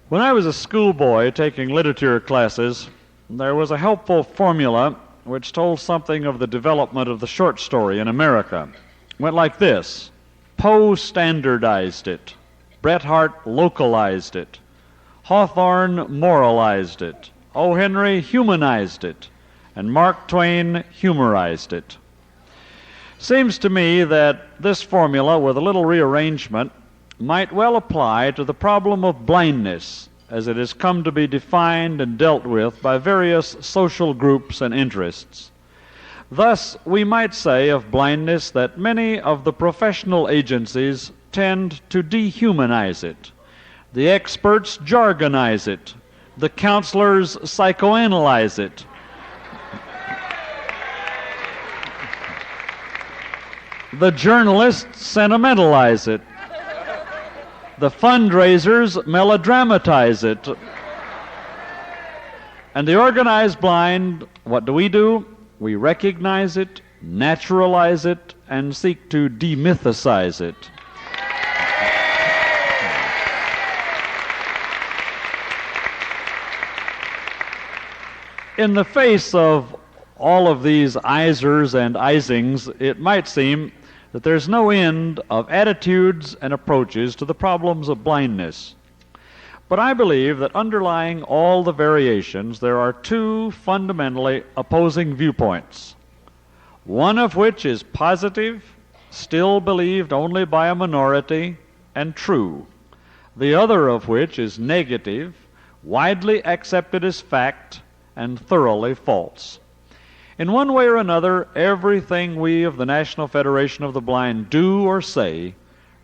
When I was a schoolboy taking literature classes, there was a helpful formula which told something of the development of the short story in America. It went like this: Poe standardized it, Bret Harte localized it, Hawthorne moralized it, O. Henry humanized it, and Mark Twain humorized it. Seems to me that this formula, with a little rearrangement, might well apply to the problem of blindness as it has come to be defined and dealt with by various social groups and interests. Thus, we might say of blindness that many of the professional agencies tend to dehumanize it. The experts jargonize it. The counselors psychoanalyze it. The journalists sentimentalize it. The fundraisers melodramatize it. And the organized blind, what do? We recognize it, naturalize it, and seek to de-mythicize it. In the face of all of these Isers and Isings, it might seem that there's no end of attitudes and approaches to the problems of blindness. But I believe that underlying all the variations, there are two fundamentally opposing viewpoints, one of which is positive, still believed only by a minority, and true, the other of which is negative, widely accepted as fact, and thoroughly false. In one way or another, everything we of the National Federation of the Blind do or say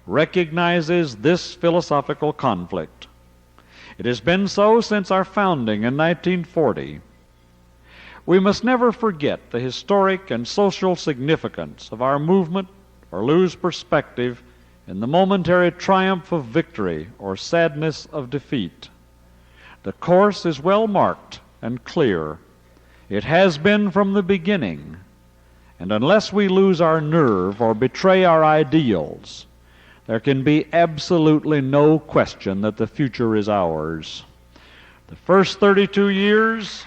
recognizes this philosophical conflict. It has been so since our founding in 1940. We must never forget the historic and social significance of our movement or lose perspective in the momentary triumph of victory or sadness of defeat. The course is well marked and clear. It has been from the beginning, and unless we lose our nerve or betray our ideals, there can be absolutely no question that the future is ours. The first 32 years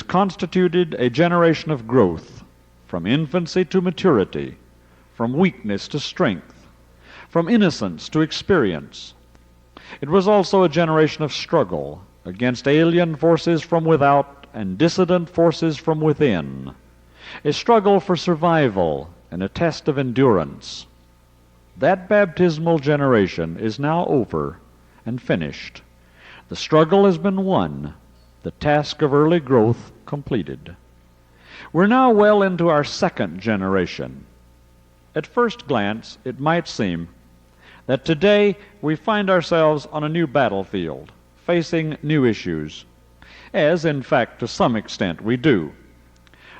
constituted a generation of growth, from infancy to maturity, from weakness to strength, from innocence to experience. It was also a generation of struggle against alien forces from without and dissident forces from within, a struggle for survival and a test of endurance. That baptismal generation is now over and finished. The struggle has been won, the task of early growth completed. We're now well into our second generation. At first glance, it might seem that today we find ourselves on a new battlefield, facing new issues, as in fact to some extent we do.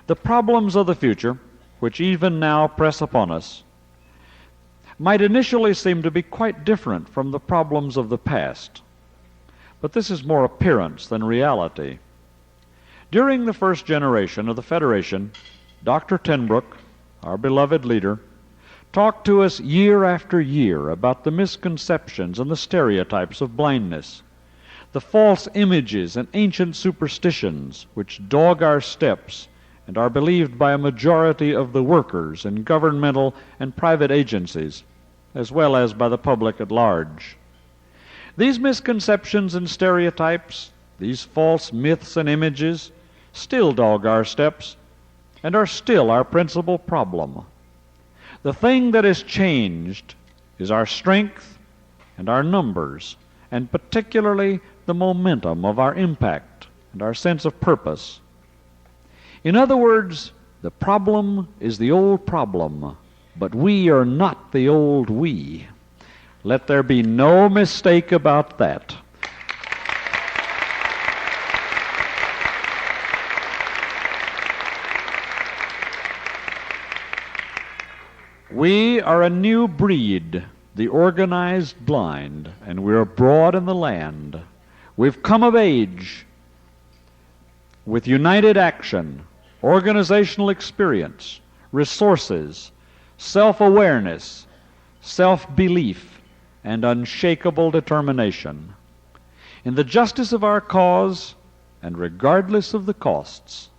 The problems of the future, which even now press upon us, might initially seem to be quite different from the problems of the past, but this is more appearance than reality. During the first generation of the Federation, Dr. Tenbrook, our beloved leader, talked to us year after year about the misconceptions and the stereotypes of blindness, the false images and ancient superstitions which dog our steps and are believed by a majority of the workers in governmental and private agencies, as well as by the public at large. These misconceptions and stereotypes, these false myths and images, still dog our steps and are still our principal problem. The thing that has changed is our strength and our numbers, and particularly the momentum of our impact and our sense of purpose. In other words, the problem is the old problem, but we are not the old we. Let there be no mistake about that. We are a new breed, the organized blind, and we're abroad in the land. We've come of age with united action, organizational experience, resources, self-awareness, self-belief, and unshakable determination. In the justice of our cause, and regardless of the costs,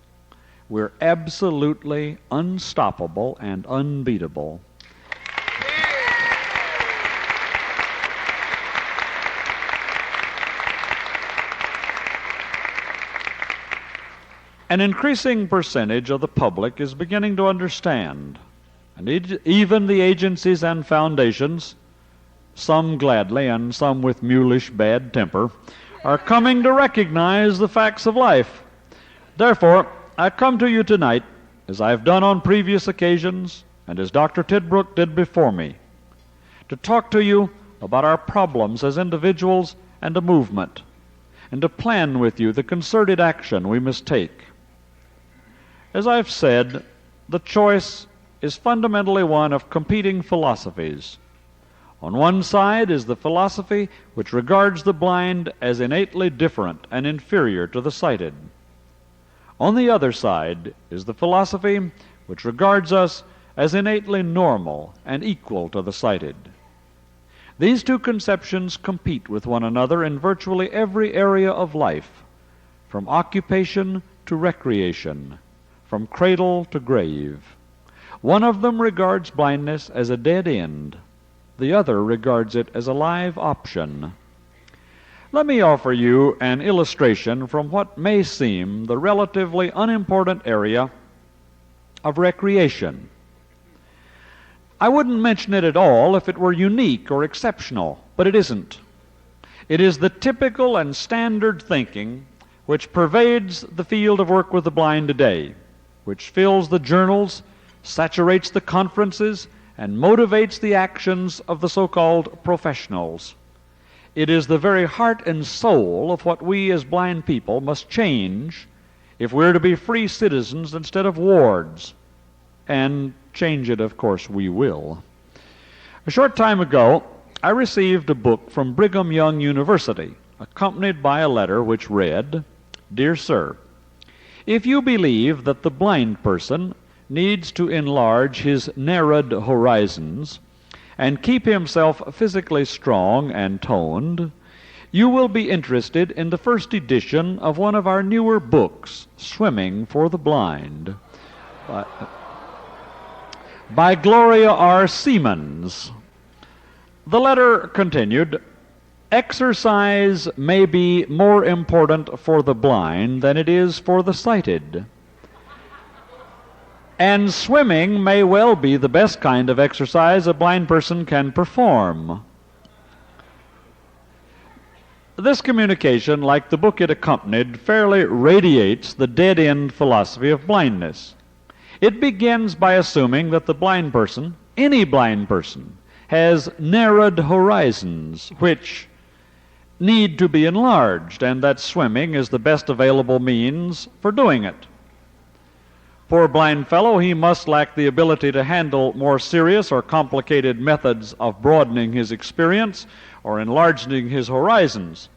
we're absolutely unstoppable and unbeatable. An increasing percentage of the public is beginning to understand, and even the agencies and foundations, some gladly and some with mulish bad temper, are coming to recognize the facts of life. Therefore, I come to you tonight, as I've done on previous occasions, and as Dr. Tidbrook did before me, to talk to you about our problems as individuals and a movement, and to plan with you the concerted action we must take. As I've said, the choice is fundamentally one of competing philosophies. On one side is the philosophy which regards the blind as innately different and inferior to the sighted. On the other side is the philosophy which regards us as innately normal and equal to the sighted. These two conceptions compete with one another in virtually every area of life, from occupation to recreation, from cradle to grave. One of them regards blindness as a dead end. The other regards it as a live option. Let me offer you an illustration from what may seem the relatively unimportant area of recreation. I wouldn't mention it at all if it were unique or exceptional, but it isn't. It is the typical and standard thinking which pervades the field of work with the blind today, which fills the journals, saturates the conferences, and motivates the actions of the so-called professionals. It is the very heart and soul of what we as blind people must change if we're to be free citizens instead of wards. And change it, of course, we will. A short time ago, I received a book from Brigham Young University, accompanied by a letter which read, "Dear Sir, if you believe that the blind person needs to enlarge his narrowed horizons and keep himself physically strong and toned, you will be interested in the first edition of one of our newer books, Swimming for the Blind, by Gloria R. Siemens." The letter continued, "Exercise may be more important for the blind than it is for the sighted. And swimming may well be the best kind of exercise a blind person can perform." This communication, like the book it accompanied, fairly radiates the dead-end philosophy of blindness. It begins by assuming that the blind person, any blind person, has narrowed horizons which need to be enlarged, and that swimming is the best available means for doing it. Poor blind fellow, he must lack the ability to handle more serious or complicated methods of broadening his experience or enlarging his horizons.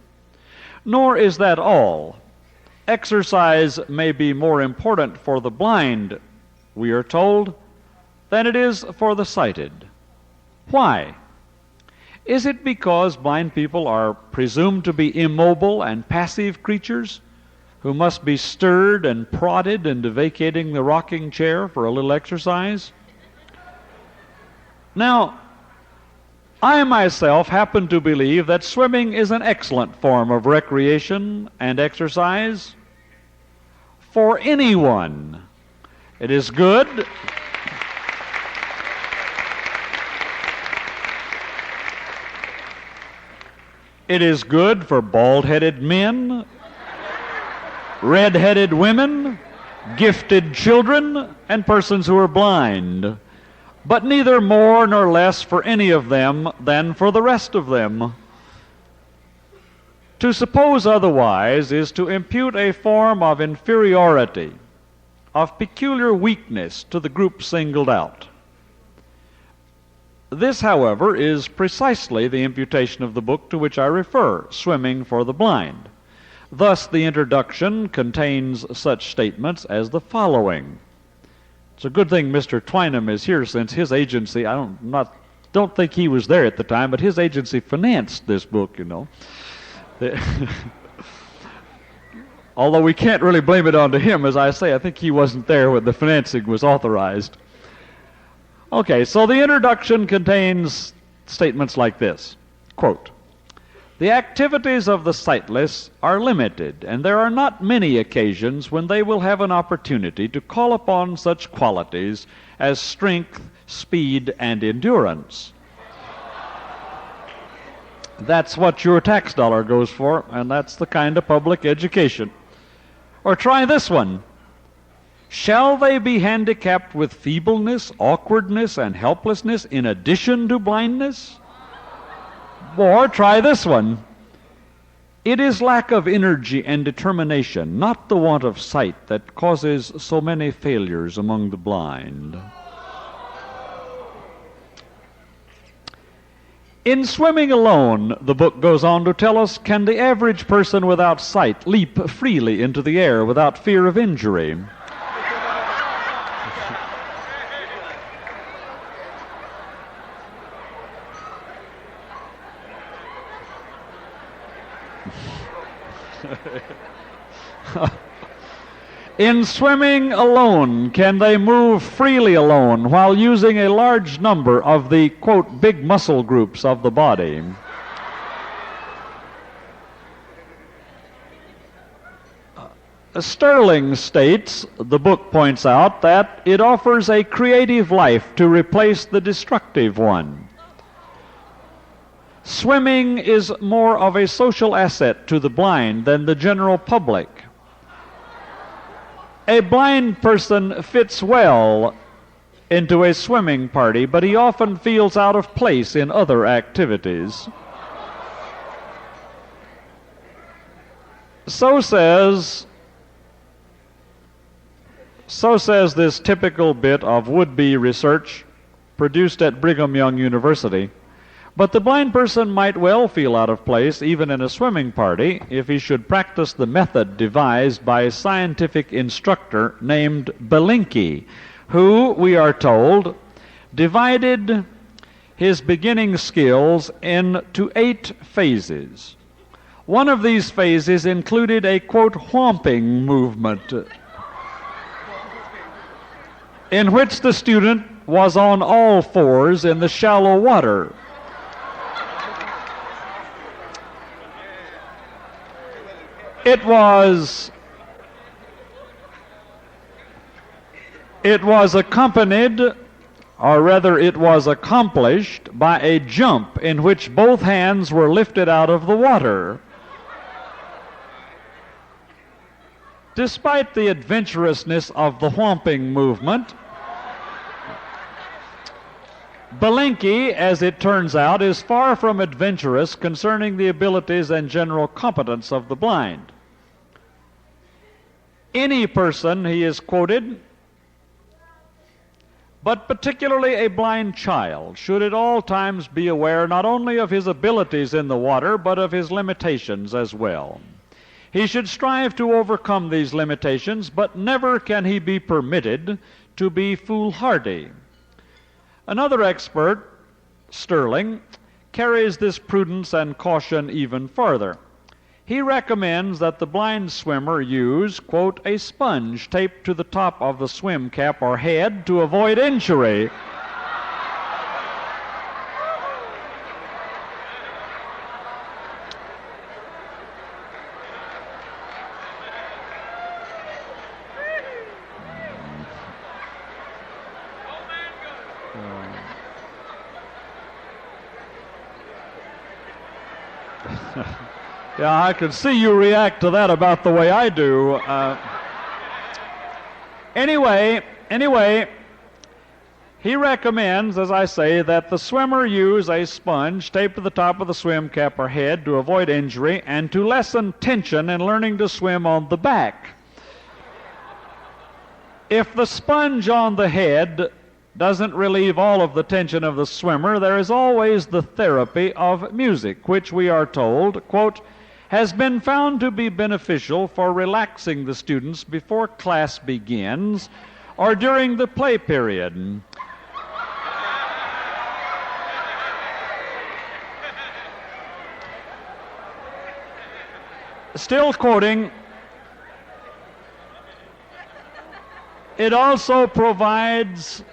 Nor is that all. Exercise may be more important for the blind, we are told, than it is for the sighted. Why? Is it because blind people are presumed to be immobile and passive creatures who must be stirred and prodded into vacating the rocking chair for a little exercise? Now, I myself happen to believe that swimming is an excellent form of recreation and exercise for anyone. It is good. It is good for bald-headed men, red-headed women, gifted children, and persons who are blind, but neither more nor less for any of them than for the rest of them. To suppose otherwise is to impute a form of inferiority, of peculiar weakness to the group singled out. This, however, is precisely the imputation of the book to which I refer, Swimming for the Blind. Thus, the introduction contains such statements as the following. It's a good thing Mr. Twynham is here, since his agency, I don't think he was there at the time, but his agency financed this book, you know. Although we can't really blame it on to him, as I say, I think he wasn't there when the financing was authorized. Okay, so the introduction contains statements like this, quote, "The activities of the sightless are limited, and there are not many occasions when they will have an opportunity to call upon such qualities as strength, speed, and endurance." That's what your tax dollar goes for, and that's the kind of public education. Or try this one. "Shall they be handicapped with feebleness, awkwardness, and helplessness in addition to blindness?" Or try this one. "It is lack of energy and determination, not the want of sight, that causes so many failures among the blind." In Swimming Alone, the book goes on to tell us, can the average person without sight leap freely into the air without fear of injury? In Swimming Alone, can they move freely alone while using a large number of the, quote, big muscle groups of the body? Sterling states, the book points out, that it offers a creative life to replace the destructive one. Swimming is more of a social asset to the blind than the general public. A blind person fits well into a swimming party, but he often feels out of place in other activities. So says this typical bit of would-be research produced at Brigham Young University. But the blind person might well feel out of place even in a swimming party if he should practice the method devised by a scientific instructor named Belinkie, who, we are told, divided his beginning skills into 8 phases. One of these phases included a, quote, whomping movement, in which the student was on all fours in the shallow water. It was accompanied, or rather it was accomplished, by a jump in which both hands were lifted out of the water. Despite the adventurousness of the whomping movement, Belinkie, as it turns out, is far from adventurous concerning the abilities and general competence of the blind. Any person, he is quoted, but particularly a blind child, should at all times be aware not only of his abilities in the water, but of his limitations as well. He should strive to overcome these limitations, but never can he be permitted to be foolhardy. Another expert, Sterling, carries this prudence and caution even further. He recommends that the blind swimmer use, quote, a sponge taped to the top of the swim cap or head to avoid injury. Yeah, I can see you react to that about the way I do. Anyway, he recommends, as I say, that the swimmer use a sponge taped to the top of the swim cap or head to avoid injury and to lessen tension in learning to swim on the back. If the sponge on the head doesn't relieve all of the tension of the swimmer, there is always the therapy of music, which we are told, quote, has been found to be beneficial for relaxing the students before class begins or during the play period. Still quoting, it also provides,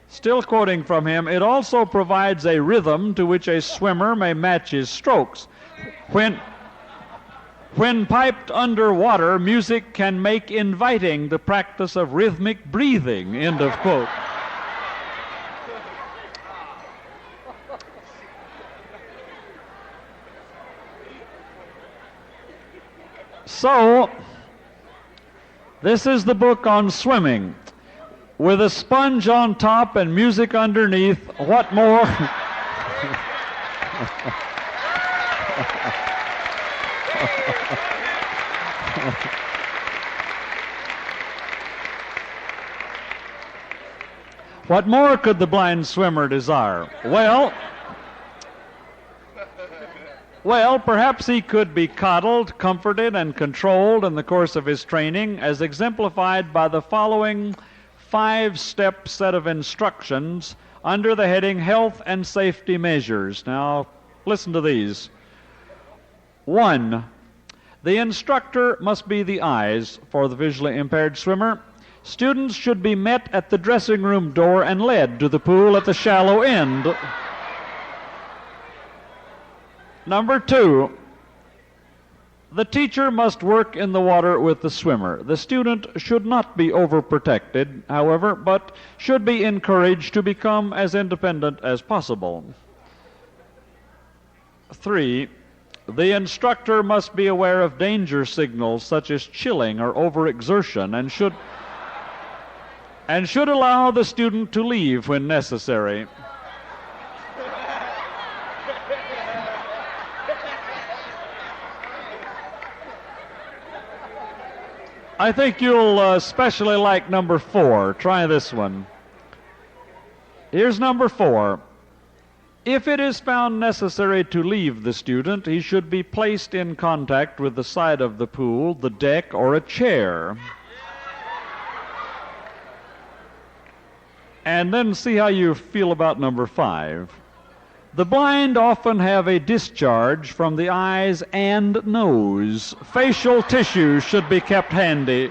still quoting from him, it also provides a rhythm to which a swimmer may match his strokes. When piped underwater, music can make inviting the practice of rhythmic breathing, end of quote. So, this is the book on swimming. With a sponge on top and music underneath, what more? What more could the blind swimmer desire? Well, perhaps he could be coddled, comforted, and controlled in the course of his training, as exemplified by the following 5-step set of instructions under the heading Health and Safety Measures. Now, listen to these. 1. The instructor must be the eyes for the visually impaired swimmer. Students should be met at the dressing room door and led to the pool at the shallow end. Number 2, the teacher must work in the water with the swimmer. The student should not be overprotected, however, but should be encouraged to become as independent as possible. 3, the instructor must be aware of danger signals such as chilling or overexertion and should allow the student to leave when necessary. I think you'll especially like number 4. Try this one. Here's number 4. If it is found necessary to leave the student, he should be placed in contact with the side of the pool, the deck, or a chair. And then see how you feel about number 5. The blind often have a discharge from the eyes and nose. Facial tissues should be kept handy.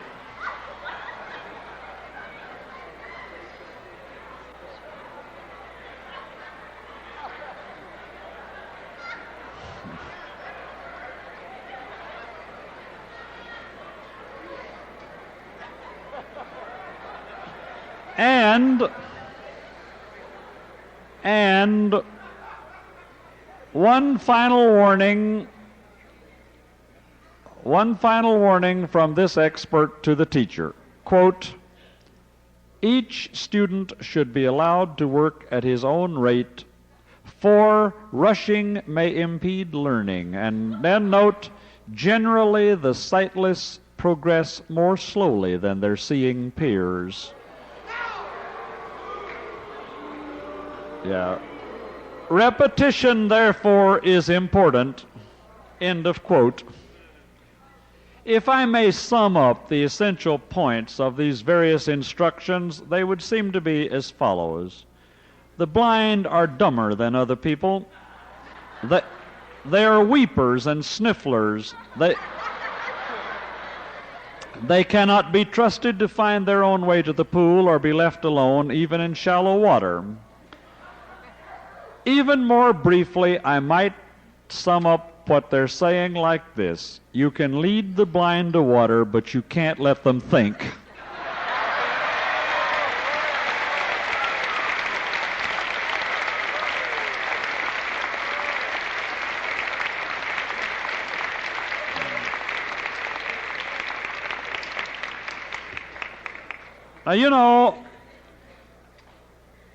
And one final warning from this expert to the teacher. Quote, each student should be allowed to work at his own rate, for rushing may impede learning. And then note, generally the sightless progress more slowly than their seeing peers. Yeah. Repetition, therefore, is important. End of quote. If I may sum up the essential points of these various instructions, they would seem to be as follows. The blind are dumber than other people. They are weepers and snifflers. They cannot be trusted to find their own way to the pool or be left alone, even in shallow water. Even more briefly, I might sum up what they're saying like this. You can lead the blind to water, but you can't let them think. Now, you know,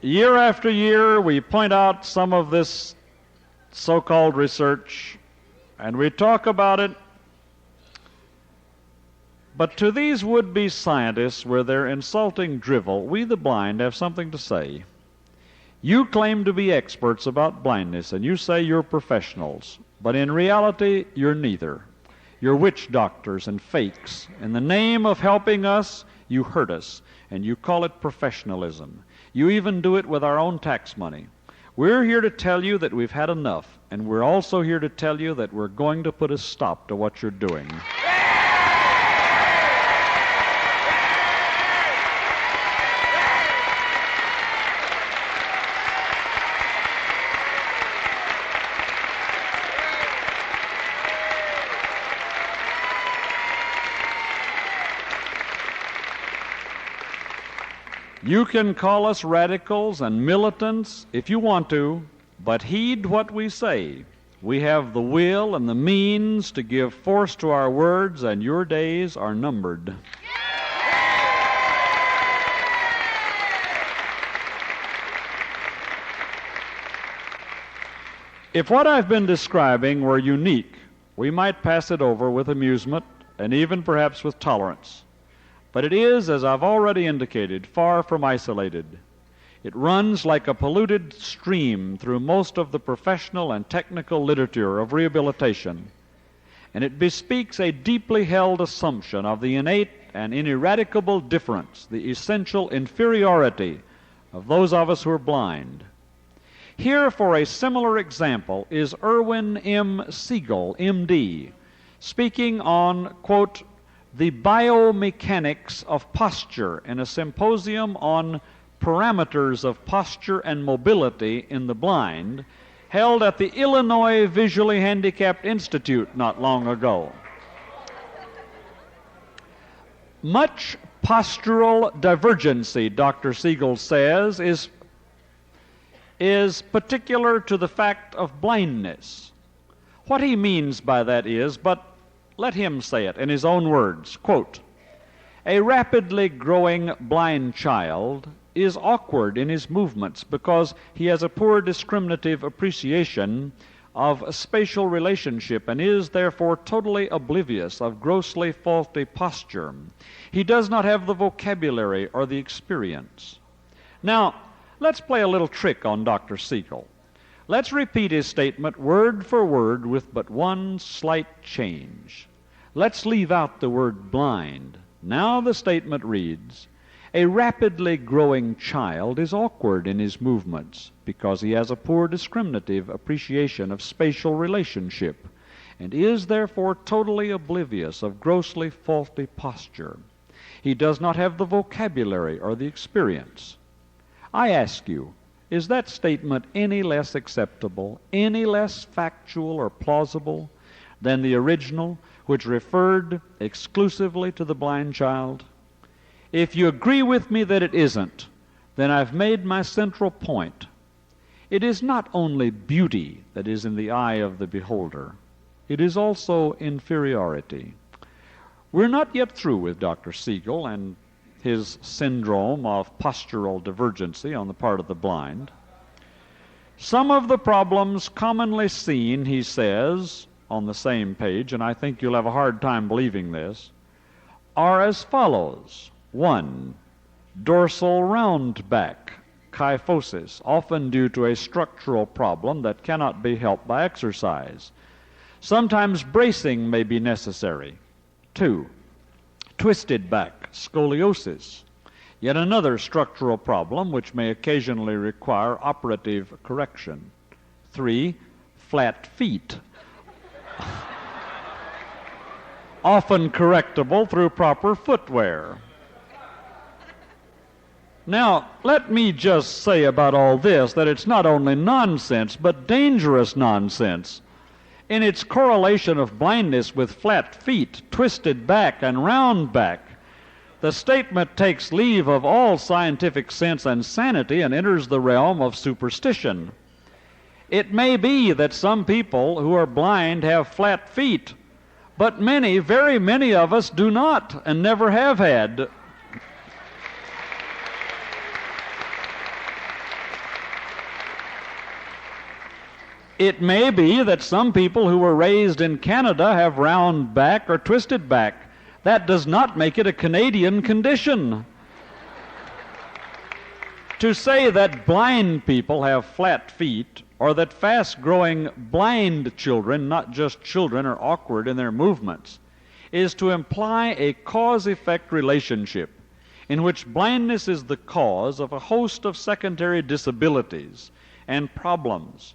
year after year, we point out some of this so-called research, and we talk about it. But to these would-be scientists, with their insulting drivel, we the blind have something to say. You claim to be experts about blindness, and you say you're professionals, but in reality, you're neither. You're witch doctors and fakes. In the name of helping us, you hurt us, and you call it professionalism. You even do it with our own tax money. We're here to tell you that we've had enough, and we're also here to tell you that we're going to put a stop to what you're doing. You can call us radicals and militants if you want to, but heed what we say. We have the will and the means to give force to our words, and your days are numbered. If what I've been describing were unique, we might pass it over with amusement and even perhaps with tolerance. But it is, as I've already indicated, far from isolated. It runs like a polluted stream through most of the professional and technical literature of rehabilitation, and it bespeaks a deeply held assumption of the innate and ineradicable difference, the essential inferiority of those of us who are blind. Here, for a similar example, is Irwin M. Siegel, M.D., speaking on, quote, the biomechanics of posture in a symposium on parameters of posture and mobility in the blind held at the Illinois Visually Handicapped Institute not long ago. Much postural divergency, Dr. Siegel says, is particular to the fact of blindness. What he means by that is, but let him say it in his own words, quote, a rapidly growing blind child is awkward in his movements because he has a poor discriminative appreciation of a spatial relationship and is therefore totally oblivious of grossly faulty posture. He does not have the vocabulary or the experience. Now, let's play a little trick on Dr. Siegel. Let's repeat his statement word for word with but one slight change. Let's leave out the word blind. Now the statement reads, a rapidly growing child is awkward in his movements because he has a poor discriminative appreciation of spatial relationship and is therefore totally oblivious of grossly faulty posture. He does not have the vocabulary or the experience. I ask you, is that statement any less acceptable, any less factual or plausible than the original, which referred exclusively to the blind child? If you agree with me that it isn't, then I've made my central point. It is not only beauty that is in the eye of the beholder. It is also inferiority. We're not yet through with Dr. Siegel and his syndrome of postural divergency on the part of the blind. Some of the problems commonly seen, he says, on the same page, and I think you'll have a hard time believing this, are as follows. 1. Dorsal round back, kyphosis, often due to a structural problem that cannot be helped by exercise. Sometimes bracing may be necessary. 2. Twisted back, scoliosis, yet another structural problem which may occasionally require operative correction. 3. Flat feet, often correctable through proper footwear. Now, let me just say about all this that it's not only nonsense, but dangerous nonsense. In its correlation of blindness with flat feet, twisted back, and round back, the statement takes leave of all scientific sense and sanity and enters the realm of superstition. It may be that some people who are blind have flat feet, but many, very many of us do not and never have had. It may be that some people who were raised in Canada have round back or twisted back. That does not make it a Canadian condition. To say that blind people have flat feet, or that fast-growing blind children, not just children, are awkward in their movements, is to imply a cause-effect relationship in which blindness is the cause of a host of secondary disabilities and problems.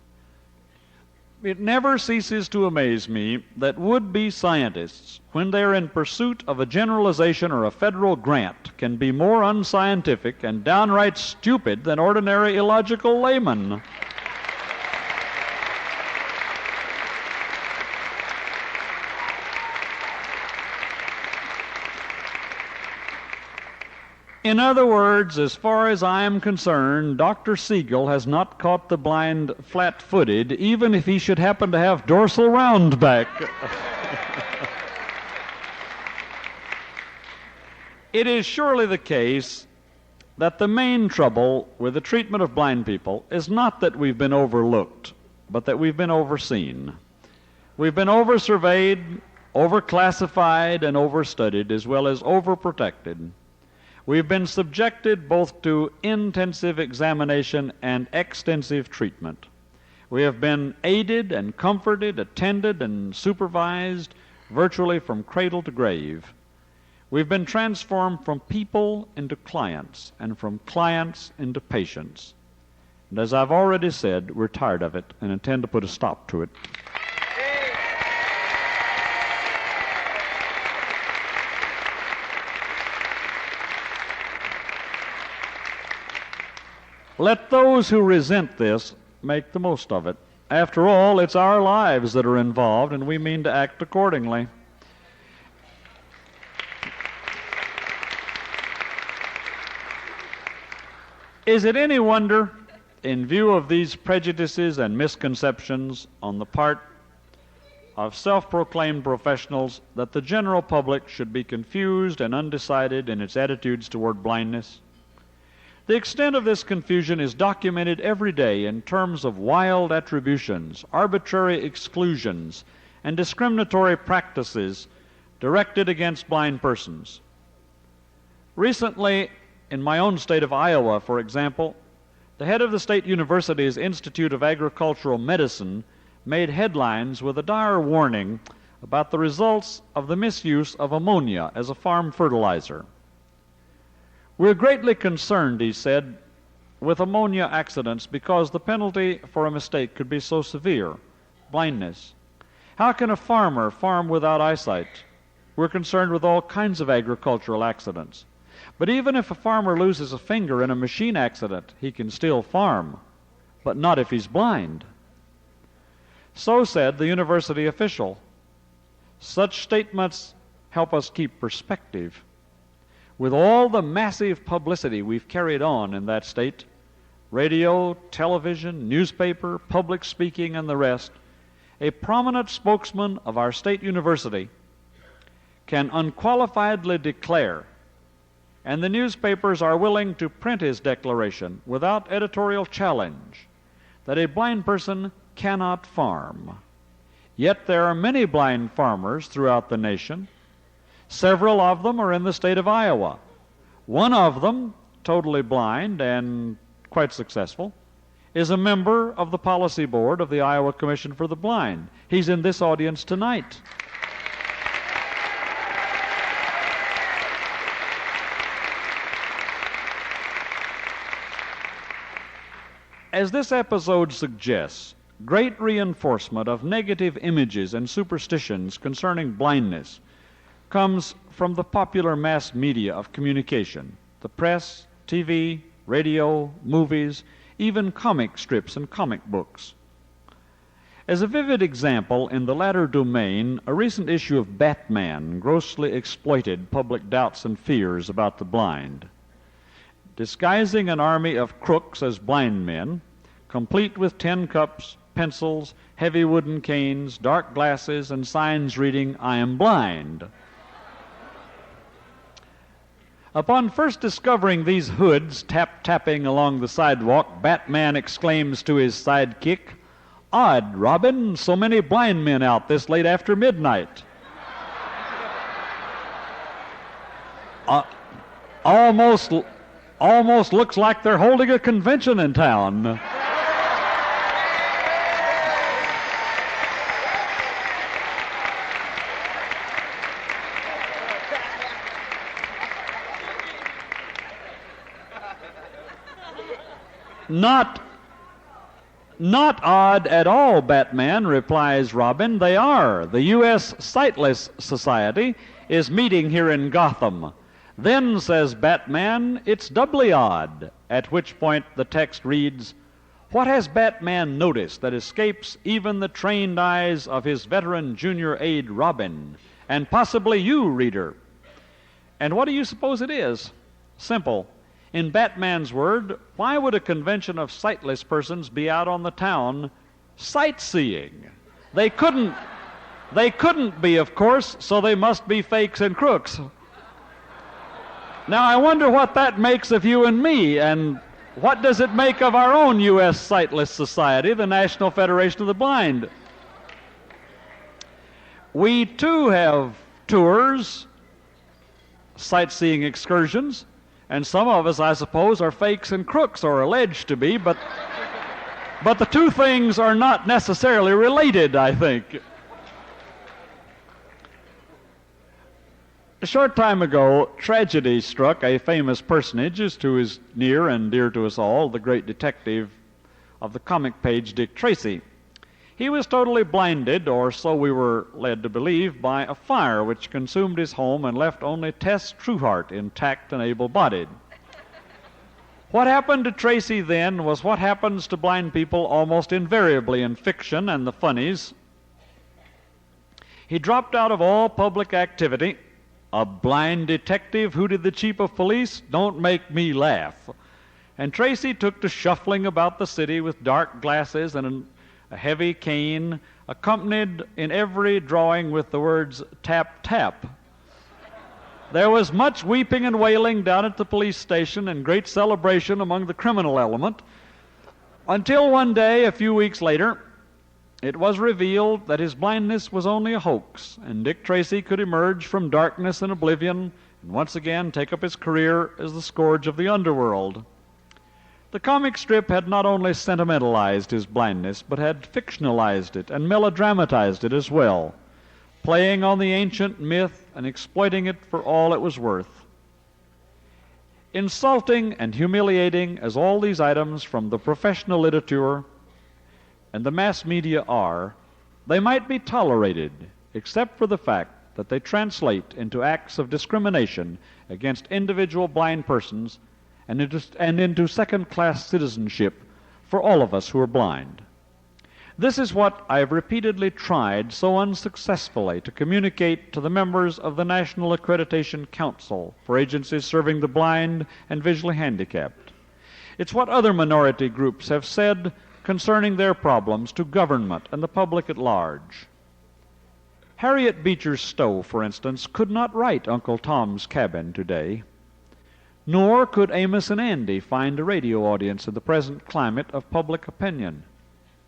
It never ceases to amaze me that would-be scientists, when they are in pursuit of a generalization or a federal grant, can be more unscientific and downright stupid than ordinary illogical laymen. In other words, as far as I am concerned, Dr. Siegel has not caught the blind flat-footed, even if he should happen to have dorsal roundback. It is surely the case that the main trouble with the treatment of blind people is not that we've been overlooked, but that we've been overseen. We've been oversurveyed, overclassified, and overstudied, as well as overprotected. We've been subjected both to intensive examination and extensive treatment. We have been aided and comforted, attended and supervised virtually from cradle to grave. We've been transformed from people into clients and from clients into patients. And as I've already said, we're tired of it and intend to put a stop to it. Let those who resent this make the most of it. After all, it's our lives that are involved, and we mean to act accordingly. Is it any wonder, in view of these prejudices and misconceptions on the part of self-proclaimed professionals, that the general public should be confused and undecided in its attitudes toward blindness? The extent of this confusion is documented every day in terms of wild attributions, arbitrary exclusions, and discriminatory practices directed against blind persons. Recently, in my own state of Iowa, for example, the head of the state university's Institute of Agricultural Medicine made headlines with a dire warning about the results of the misuse of ammonia as a farm fertilizer. We're greatly concerned, he said, with ammonia accidents because the penalty for a mistake could be so severe, blindness. How can a farmer farm without eyesight? We're concerned with all kinds of agricultural accidents. But even if a farmer loses a finger in a machine accident, he can still farm, but not if he's blind. So said the university official. Such statements help us keep perspective. With all the massive publicity we've carried on in that state, radio, television, newspaper, public speaking, and the rest, a prominent spokesman of our state university can unqualifiedly declare, and the newspapers are willing to print his declaration without editorial challenge, that a blind person cannot farm. Yet there are many blind farmers throughout the nation. Several of them are in the state of Iowa. One of them, totally blind and quite successful, is a member of the policy board of the Iowa Commission for the Blind. He's in this audience tonight. As this episode suggests, great reinforcement of negative images and superstitions concerning blindness comes from the popular mass media of communication, the press, TV, radio, movies, even comic strips and comic books. As a vivid example, in the latter domain, a recent issue of Batman grossly exploited public doubts and fears about the blind. Disguising an army of crooks as blind men, complete with tin cups, pencils, heavy wooden canes, dark glasses, and signs reading, "I am blind." Upon first discovering these hoods tap-tapping along the sidewalk, Batman exclaims to his sidekick, "Odd, Robin, so many blind men out this late after midnight." almost looks like they're holding a convention in town. Not odd at all, Batman, replies Robin. They are. The U.S. Sightless Society is meeting here in Gotham. Then, says Batman, it's doubly odd, at which point the text reads, what has Batman noticed that escapes even the trained eyes of his veteran junior aide Robin, and possibly you, reader? And what do you suppose it is? Simple. In Batman's word, why would a convention of sightless persons be out on the town sightseeing? They couldn't be, of course, so they must be fakes and crooks. Now, I wonder what that makes of you and me, and what does it make of our own U.S. Sightless Society, the National Federation of the Blind? We, too, have tours, sightseeing excursions, and some of us, I suppose, are fakes and crooks, or alleged to be, but the two things are not necessarily related, I think. A short time ago, tragedy struck a famous personage who is near and dear to us all, the great detective of the comic page, Dick Tracy. He was totally blinded, or so we were led to believe, by a fire which consumed his home and left only Tess Trueheart intact and able-bodied. What happened to Tracy then was what happens to blind people almost invariably in fiction and the funnies. He dropped out of all public activity. A blind detective, hooted the chief of police, don't make me laugh. And Tracy took to shuffling about the city with dark glasses and a heavy cane, accompanied in every drawing with the words, tap, tap. There was much weeping and wailing down at the police station and great celebration among the criminal element, until one day, a few weeks later, it was revealed that his blindness was only a hoax, and Dick Tracy could emerge from darkness and oblivion and once again take up his career as the scourge of the underworld. The comic strip had not only sentimentalized his blindness, but had fictionalized it and melodramatized it as well, playing on the ancient myth and exploiting it for all it was worth. Insulting and humiliating as all these items from the professional literature and the mass media are, they might be tolerated, except for the fact that they translate into acts of discrimination against individual blind persons and into second-class citizenship for all of us who are blind. This is what I have repeatedly tried so unsuccessfully to communicate to the members of the National Accreditation Council for agencies serving the blind and visually handicapped. It's what other minority groups have said concerning their problems to government and the public at large. Harriet Beecher Stowe, for instance, could not write Uncle Tom's Cabin today. Nor could Amos and Andy find a radio audience in the present climate of public opinion.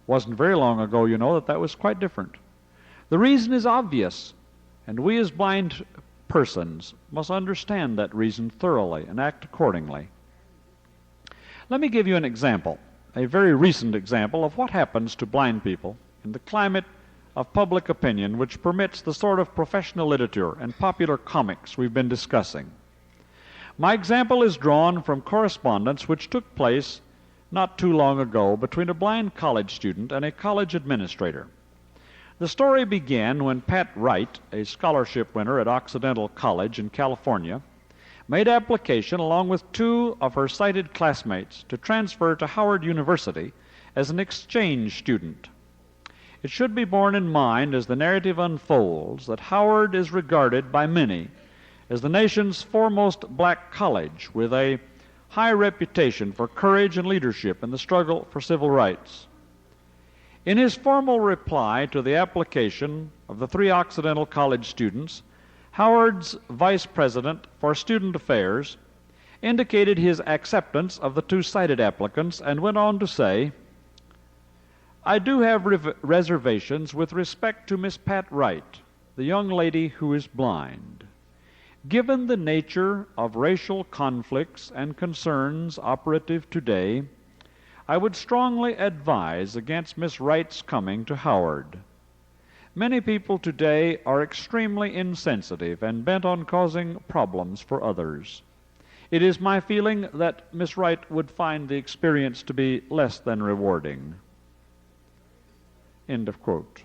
Wasn't very long ago, you know, that was quite different. The reason is obvious, and we as blind persons must understand that reason thoroughly and act accordingly. Let me give you an example, a very recent example of what happens to blind people in the climate of public opinion which permits the sort of professional literature and popular comics we've been discussing. My example is drawn from correspondence which took place not too long ago between a blind college student and a college administrator. The story began when Pat Wright, a scholarship winner at Occidental College in California, made application along with two of her sighted classmates to transfer to Howard University as an exchange student. It should be borne in mind as the narrative unfolds that Howard is regarded by many as the nation's foremost black college with a high reputation for courage and leadership in the struggle for civil rights. In his formal reply to the application of the three Occidental College students, Howard's vice president for student affairs indicated his acceptance of the two sighted applicants and went on to say, "I do have reservations with respect to Miss Pat Wright, the young lady who is blind. Given the nature of racial conflicts and concerns operative today, I would strongly advise against Miss Wright's coming to Howard. Many people today are extremely insensitive and bent on causing problems for others. It is my feeling that Miss Wright would find the experience to be less than rewarding." End of quote.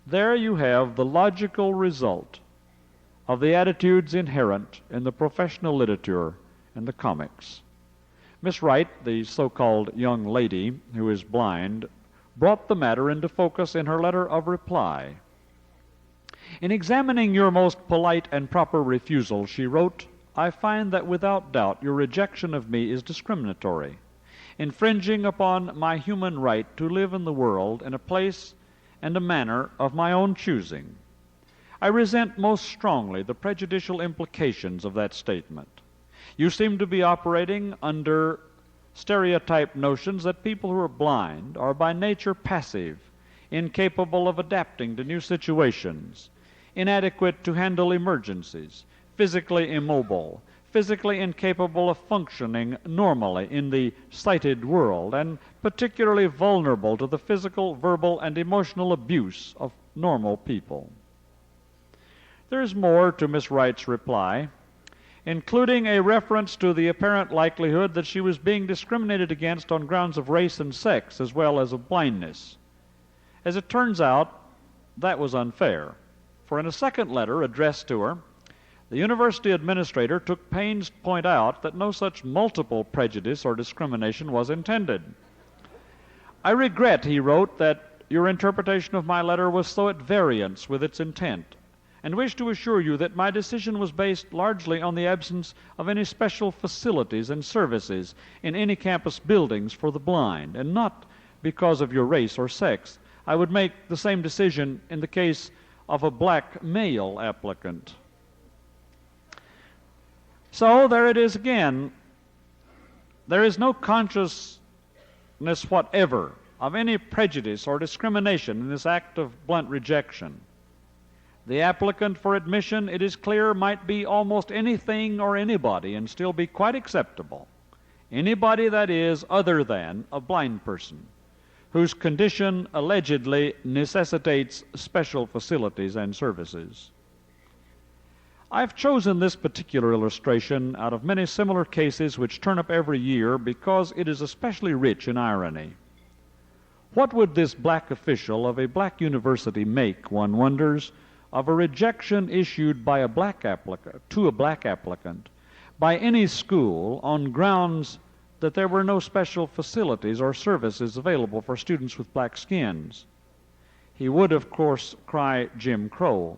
There you have the logical result of the attitudes inherent in the professional literature and the comics. Miss Wright, the so-called young lady who is blind, brought the matter into focus in her letter of reply. In examining your most polite and proper refusal, she wrote, "I find that without doubt your rejection of me is discriminatory, infringing upon my human right to live in the world in a place and a manner of my own choosing. I resent most strongly the prejudicial implications of that statement. You seem to be operating under stereotyped notions that people who are blind are by nature passive, incapable of adapting to new situations, inadequate to handle emergencies, physically immobile, physically incapable of functioning normally in the sighted world, and particularly vulnerable to the physical, verbal, and emotional abuse of normal people." There is more to Miss Wright's reply, including a reference to the apparent likelihood that she was being discriminated against on grounds of race and sex as well as of blindness. As it turns out, that was unfair, for in a second letter addressed to her, the university administrator took pains to point out that no such multiple prejudice or discrimination was intended. "I regret," he wrote, "that your interpretation of my letter was so at variance with its intent, and wish to assure you that my decision was based largely on the absence of any special facilities and services in any campus buildings for the blind, and not because of your race or sex. I would make the same decision in the case of a black male applicant." So there it is again. There is no consciousness whatever of any prejudice or discrimination in this act of blunt rejection. The applicant for admission, it is clear, might be almost anything or anybody and still be quite acceptable. Anybody, that is, other than a blind person, whose condition allegedly necessitates special facilities and services. I've chosen this particular illustration out of many similar cases which turn up every year because it is especially rich in irony. What would this black official of a black university make, one wonders, of a rejection issued by a black applicant to a black applicant by any school on grounds that there were no special facilities or services available for students with black skins? He would, of course, cry Jim Crow.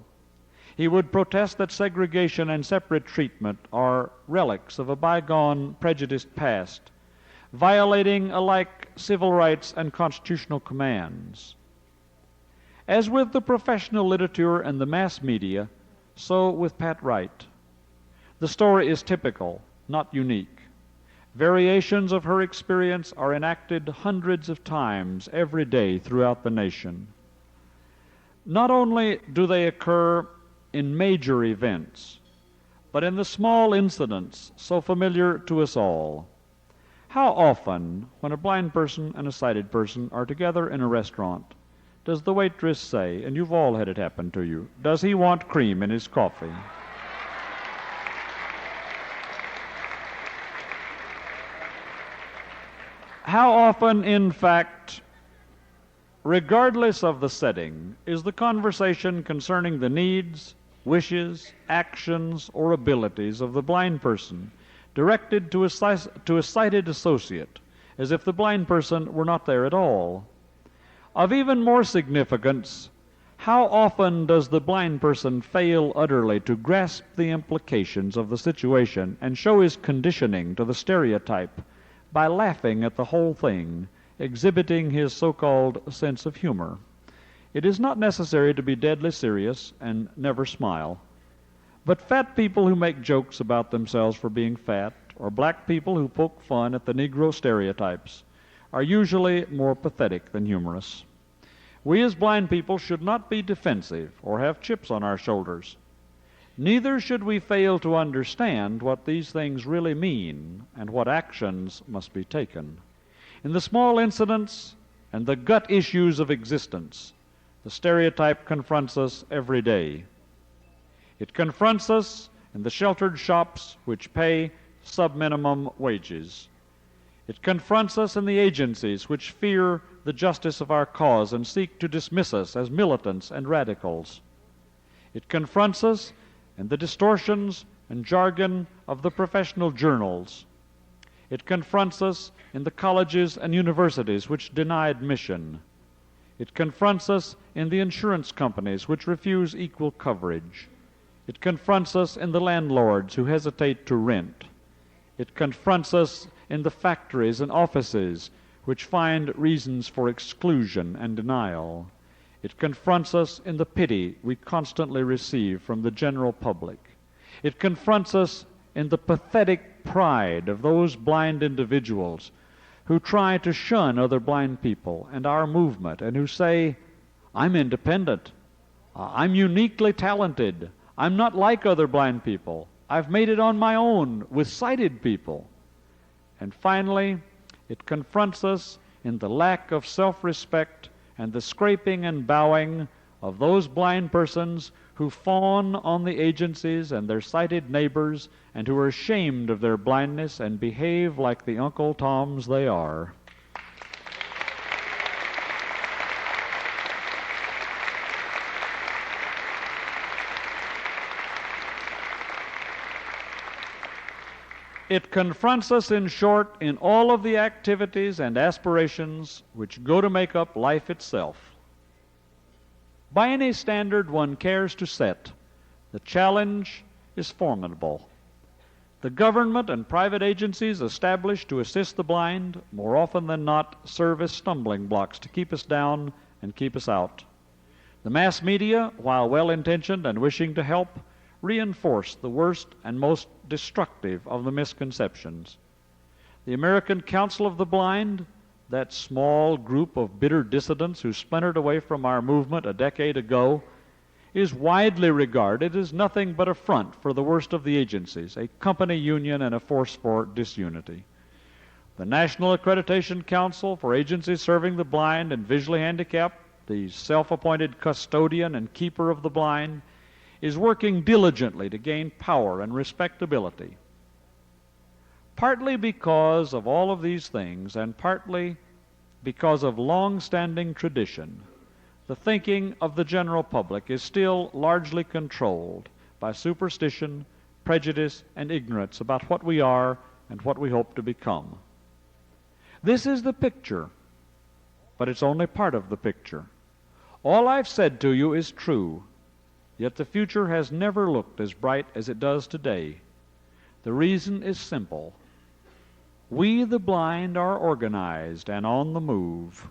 He would protest that segregation and separate treatment are relics of a bygone, prejudiced past, violating alike civil rights and constitutional commands. As with the professional literature and the mass media, so with Pat Wright. The story is typical, not unique. Variations of her experience are enacted hundreds of times every day throughout the nation. Not only do they occur in major events, but in the small incidents so familiar to us all. How often, when a blind person and a sighted person are together in a restaurant, does the waitress say, and you've all had it happen to you, "Does he want cream in his coffee?" How often, in fact, regardless of the setting, is the conversation concerning the needs, wishes, actions, or abilities of the blind person directed to a sighted associate, as if the blind person were not there at all? Of even more significance, how often does the blind person fail utterly to grasp the implications of the situation and show his conditioning to the stereotype by laughing at the whole thing, exhibiting his so-called sense of humor? It is not necessary to be deadly serious and never smile. But fat people who make jokes about themselves for being fat, or black people who poke fun at the Negro stereotypes, are usually more pathetic than humorous. We as blind people should not be defensive or have chips on our shoulders. Neither should we fail to understand what these things really mean and what actions must be taken. In the small incidents and the gut issues of existence, the stereotype confronts us every day. It confronts us in the sheltered shops which pay sub-minimum wages. It confronts us in the agencies which fear the justice of our cause and seek to dismiss us as militants and radicals. It confronts us in the distortions and jargon of the professional journals. It confronts us in the colleges and universities which deny admission. It confronts us in the insurance companies which refuse equal coverage. It confronts us in the landlords who hesitate to rent. It confronts us in the factories and offices which find reasons for exclusion and denial. It confronts us in the pity we constantly receive from the general public. It confronts us in the pathetic pride of those blind individuals who try to shun other blind people and our movement and who say, "I'm independent. I'm uniquely talented. I'm not like other blind people. I've made it on my own with sighted people." And finally, it confronts us in the lack of self-respect and the scraping and bowing of those blind persons who fawn on the agencies and their sighted neighbors and who are ashamed of their blindness and behave like the Uncle Toms they are. It confronts us, in short, in all of the activities and aspirations which go to make up life itself. By any standard one cares to set, the challenge is formidable. The government and private agencies established to assist the blind, more often than not, serve as stumbling blocks to keep us down and keep us out. The mass media, while well-intentioned and wishing to help, reinforce the worst and most destructive of the misconceptions. The American Council of the Blind, that small group of bitter dissidents who splintered away from our movement a decade ago, is widely regarded as nothing but a front for the worst of the agencies, a company union and a force for disunity. The National Accreditation Council for Agencies Serving the Blind and Visually Handicapped, the self-appointed custodian and keeper of the blind, is working diligently to gain power and respectability. Partly because of all of these things, and partly because of long-standing tradition, the thinking of the general public is still largely controlled by superstition, prejudice, and ignorance about what we are and what we hope to become. This is the picture, but it's only part of the picture. All I've said to you is true. Yet the future has never looked as bright as it does today. The reason is simple. We, the blind, are organized and on the move.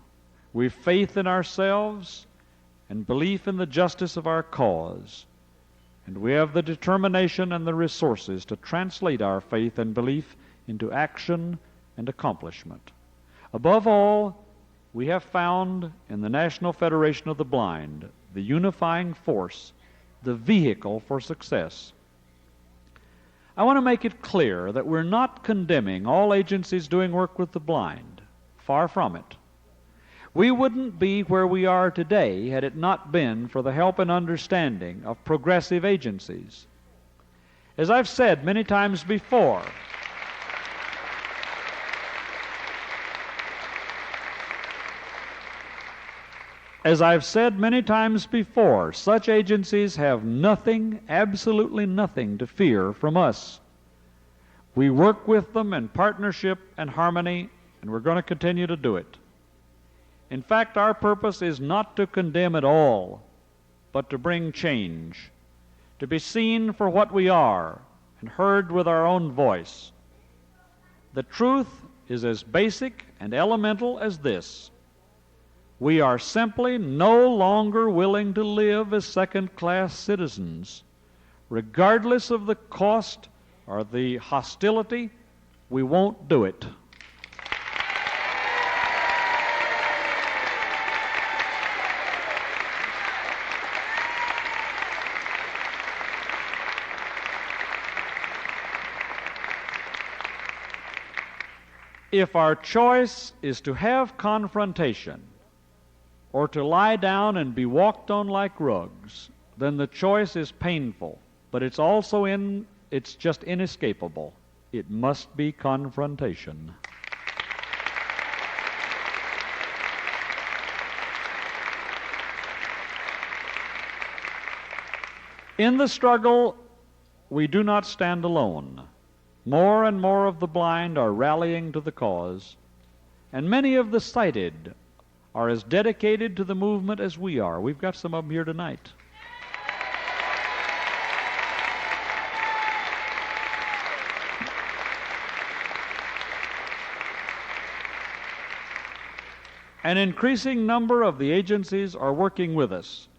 We've faith in ourselves and belief in the justice of our cause. And we have the determination and the resources to translate our faith and belief into action and accomplishment. Above all, we have found in the National Federation of the Blind the unifying force, the vehicle for success. I want to make it clear that we're not condemning all agencies doing work with the blind. Far from it. We wouldn't be where we are today had it not been for the help and understanding of progressive agencies. As I've said many times before, such agencies have nothing, absolutely nothing, to fear from us. We work with them in partnership and harmony, and we're going to continue to do it. In fact, our purpose is not to condemn at all, but to bring change, to be seen for what we are and heard with our own voice. The truth is as basic and elemental as this. We are simply no longer willing to live as second-class citizens. Regardless of the cost or the hostility, we won't do it. If our choice is to have confrontation or to lie down and be walked on like rugs, then the choice is painful, but it's just inescapable. It must be confrontation. In the struggle, we do not stand alone. More and more of the blind are rallying to the cause, and many of the sighted are as dedicated to the movement as we are. We've got some of them here tonight. An increasing number of the agencies are working with us,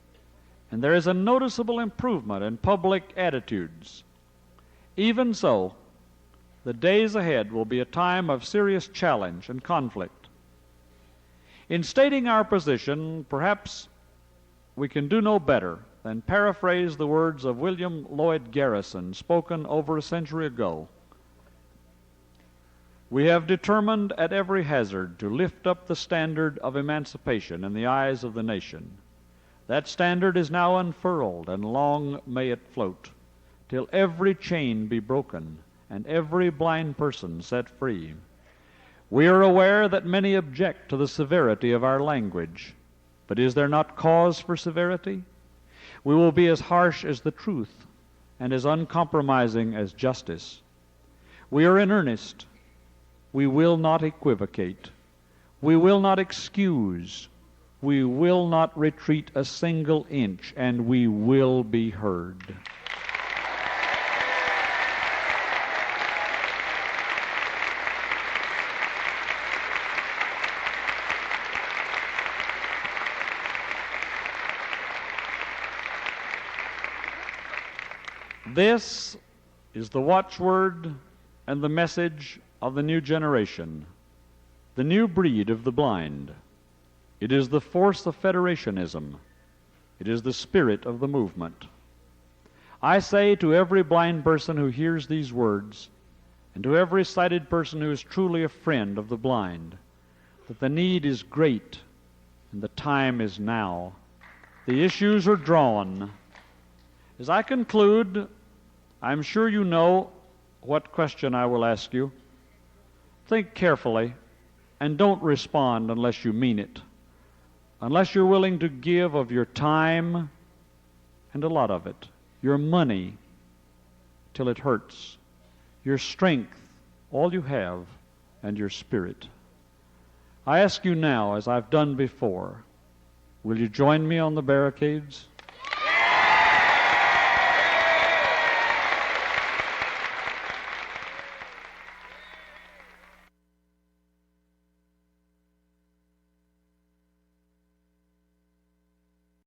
and there is a noticeable improvement in public attitudes. Even so, the days ahead will be a time of serious challenge and conflict. In stating our position, perhaps we can do no better than paraphrase the words of William Lloyd Garrison, spoken over a century ago. We have determined at every hazard to lift up the standard of emancipation in the eyes of the nation. That standard is now unfurled, and long may it float, till every chain be broken and every blind person set free. We are aware that many object to the severity of our language, but is there not cause for severity? We will be as harsh as the truth and as uncompromising as justice. We are in earnest. We will not equivocate. We will not excuse. We will not retreat a single inch, and we will be heard. This is the watchword and the message of the new generation, the new breed of the blind. It is the force of federationism. It is the spirit of the movement. I say to every blind person who hears these words, and to every sighted person who is truly a friend of the blind, that the need is great and the time is now. The issues are drawn. As I conclude, I'm sure you know what question I will ask you. Think carefully and don't respond unless you mean it, unless you're willing to give of your time, and a lot of it, your money till it hurts, your strength, all you have, and your spirit. I ask you now, as I've done before, will you join me on the barricades?